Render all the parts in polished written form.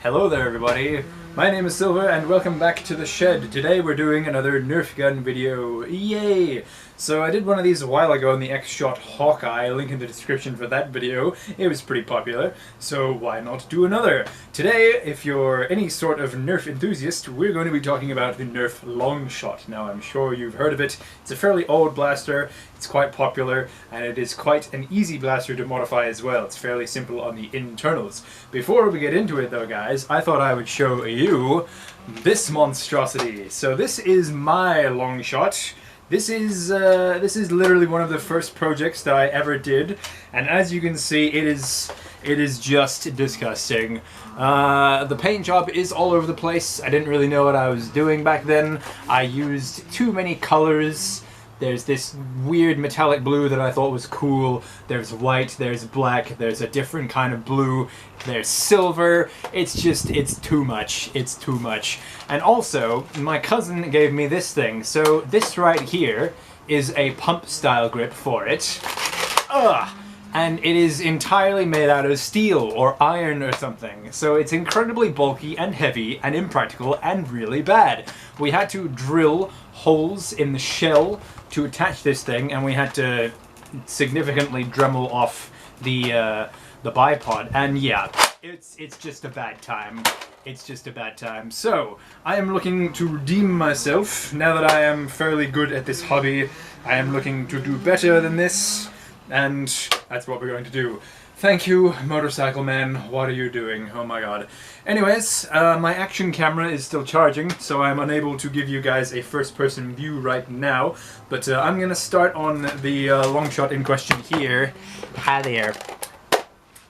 Hello there everybody, my name is Silver and welcome back to the shed. Today we're doing another Nerf gun video, yay! So I did one of these a while ago in the X-Shot Hawkeye, link in the description for that video. It was pretty popular, so why not do another? Today, if you're any sort of Nerf enthusiast, we're going to be talking about the Nerf Longshot. Now I'm sure you've heard of it. It's a fairly old blaster, it's quite popular, and it is quite an easy blaster to modify as well. It's fairly simple on the internals. Before we get into it though guys, I thought I would show you this monstrosity. So this is my Longshot. This is literally one of the first projects that I ever did, and as you can see, it is just disgusting. The paint job is all over the place. I didn't really know what I was doing back then. I used too many colors. There's this weird metallic blue that I thought was cool. There's white, there's black, there's a different kind of blue, there's silver. It's too much. It's too much. And also, my cousin gave me this thing. So this right here is a pump style grip for it. Ugh! And it is entirely made out of steel or iron or something. So it's incredibly bulky and heavy and impractical and really bad. We had to drill holes in the shell to attach this thing, and we had to significantly Dremel off the bipod. And yeah, it's just a bad time. It's just a bad time. So, I am looking to redeem myself. Now that I am fairly good at this hobby, I am looking to do better than this. And that's what we're going to do. Thank you, Motorcycle Man. What are you doing? Oh my god. Anyways, my action camera is still charging, so I'm unable to give you guys a first-person view right now. But I'm gonna start on the Longshot in question here. Hi there.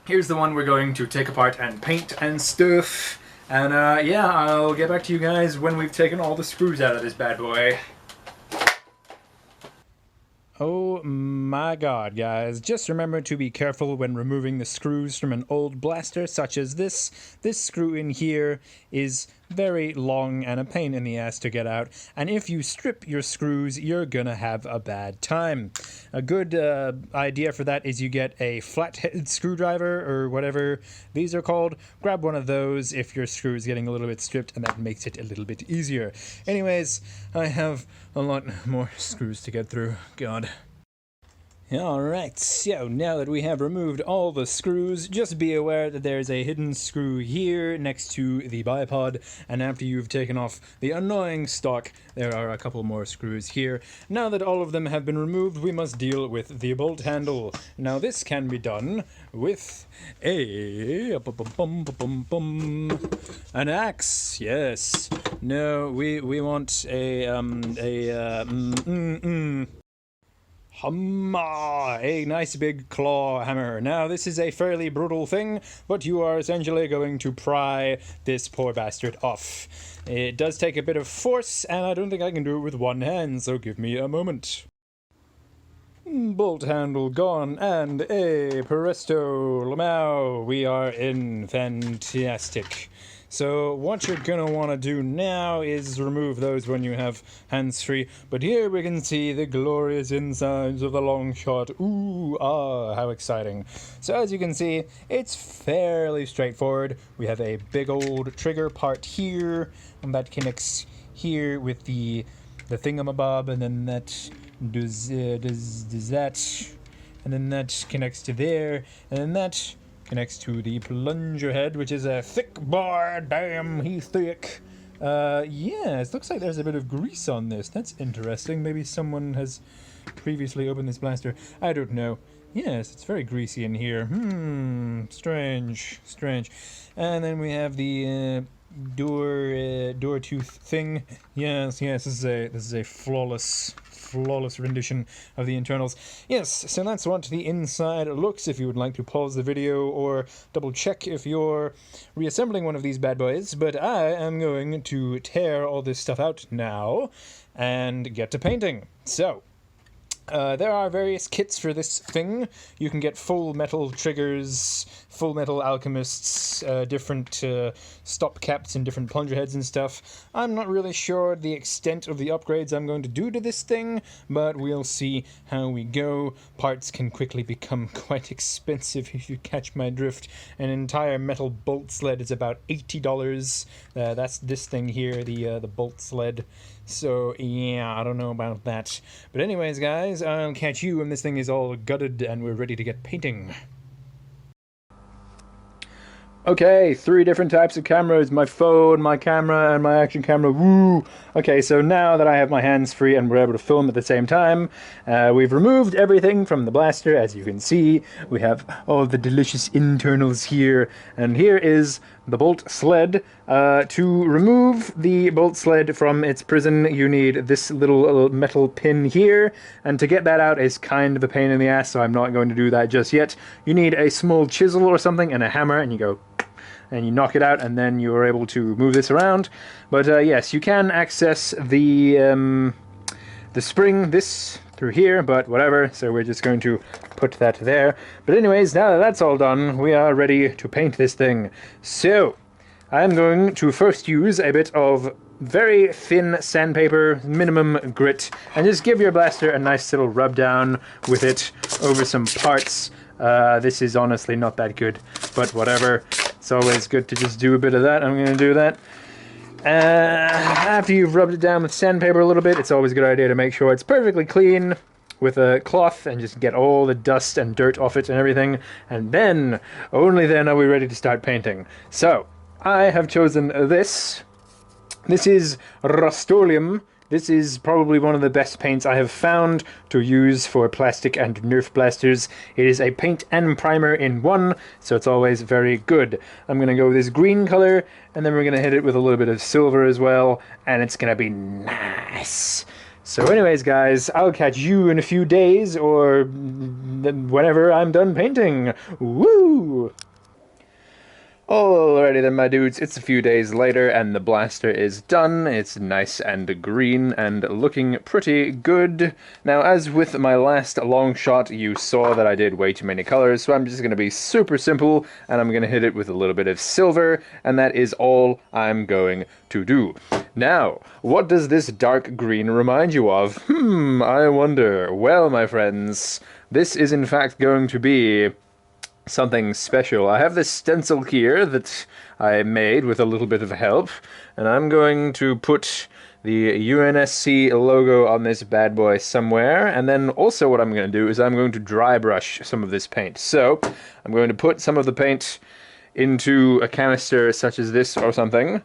Here's the one we're going to take apart and paint and stuff. And yeah, I'll get back to you guys when we've taken all the screws out of this bad boy. Oh my god, guys. Just remember to be careful when removing the screws from an old blaster such as this. This screw in here is very long and a pain in the ass to get out, and if you strip your screws, you're gonna have a bad time. A good idea for that is you get a flathead screwdriver, or whatever these are called. Grab one of those if your screw is getting a little bit stripped, and that makes it a little bit easier. Anyways, I have a lot more screws to get through. God. Alright, so now that we have removed all the screws, just be aware that there's a hidden screw here next to the bipod, and after you've taken off the annoying stock, there are a couple more screws here. Now that all of them have been removed, we must deal with the bolt handle. Now this can be done with an axe, yes. No, we want a nice big claw hammer. Now, this is a fairly brutal thing, but you are essentially going to pry this poor bastard off. It does take a bit of force, and I don't think I can do it with one hand, so give me a moment. Bolt handle gone, and presto, lamau, we are in. Fantastic. So what you're gonna want to do now is remove those when you have hands free. But here we can see the glorious insides of the Longshot. Ooh, ah, how exciting. So as you can see, it's fairly straightforward. We have a big old trigger part here, and that connects here with the thingamabob, and then that does that, and then that connects to there, and then that connects to the plunger head, which is a thick bar. Damn, he's thick. Yes, looks like there's a bit of grease on this. That's interesting. Maybe someone has previously opened this blaster. I don't know. Yes, it's very greasy in here. Strange. And then we have the door tooth thing. Yes, this is a flawless rendition of the internals. Yes, so that's what the inside looks. If you would like to pause the video or double check if you're reassembling one of these bad boys, but I am going to tear all this stuff out now and get to painting. So, there are various kits for this thing. You can get Full Metal triggers, Full Metal Alchemists, lights, different stop caps and different plunger heads and stuff. I'm not really sure the extent of the upgrades I'm going to do to this thing, but we'll see how we go. Parts can quickly become quite expensive if you catch my drift. An entire metal bolt sled is about $80. That's this thing here, the bolt sled. So, yeah, I don't know about that. But anyways, guys, I'll catch you when this thing is all gutted and we're ready to get painting. Okay, 3 different types of cameras, my phone, my camera, and my action camera, woo! Okay, so now that I have my hands free and we're able to film at the same time, we've removed everything from the blaster, as you can see. We have all the delicious internals here, and here is the bolt sled. To remove the bolt sled from its prison, you need this little metal pin here, and to get that out is kind of a pain in the ass, so I'm not going to do that just yet. You need a small chisel or something and a hammer, and you go and you knock it out, and then you are able to move this around. But yes, you can access the spring through here, but whatever, so we're just going to put that there. But anyways, now that that's all done, we are ready to paint this thing. So I'm going to first use a bit of very thin sandpaper, minimum grit, and just give your blaster a nice little rub down with it over some parts. This is honestly not that good, but whatever. It's always good to just do a bit of that. I'm going to do that. After you've rubbed it down with sandpaper a little bit, it's always a good idea to make sure it's perfectly clean with a cloth and just get all the dust and dirt off it and everything. And then, only then are we ready to start painting. So, I have chosen this. This is Rust-Oleum. This is probably one of the best paints I have found to use for plastic and Nerf blasters. It is a paint and primer in one, so it's always very good. I'm going to go with this green color, and then we're going to hit it with a little bit of silver as well, and it's going to be nice. So anyways, guys, I'll catch you in a few days, or whenever I'm done painting. Woo! Alrighty then, my dudes, it's a few days later and the blaster is done. It's nice and green and looking pretty good. Now, as with my last long shot, you saw that I did way too many colors, so I'm just going to be super simple, and I'm going to hit it with a little bit of silver, and that is all I'm going to do. Now, what does this dark green remind you of? I wonder. Well, my friends, this is in fact going to be something special. I have this stencil here that I made with a little bit of help, and I'm going to put the UNSC logo on this bad boy somewhere, and then also what I'm going to do is I'm going to dry brush some of this paint. So, I'm going to put some of the paint into a canister such as this or something,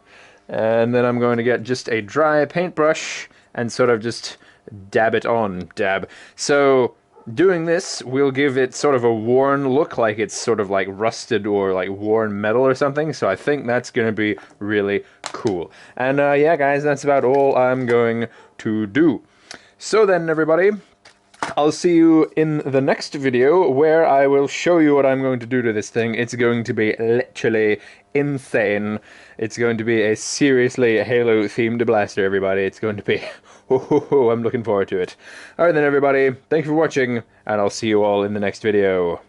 and then I'm going to get just a dry paintbrush and sort of just dab it on. So, doing this will give it sort of a worn look, like it's sort of like rusted or like worn metal or something, so I think that's going to be really cool. And yeah, guys, that's about all I'm going to do. So then, everybody, I'll see you in the next video where I will show you what I'm going to do to this thing. It's going to be literally insane. It's going to be a seriously Halo-themed blaster, everybody. It's going to be... I'm looking forward to it. Alright then, everybody. Thank you for watching, and I'll see you all in the next video.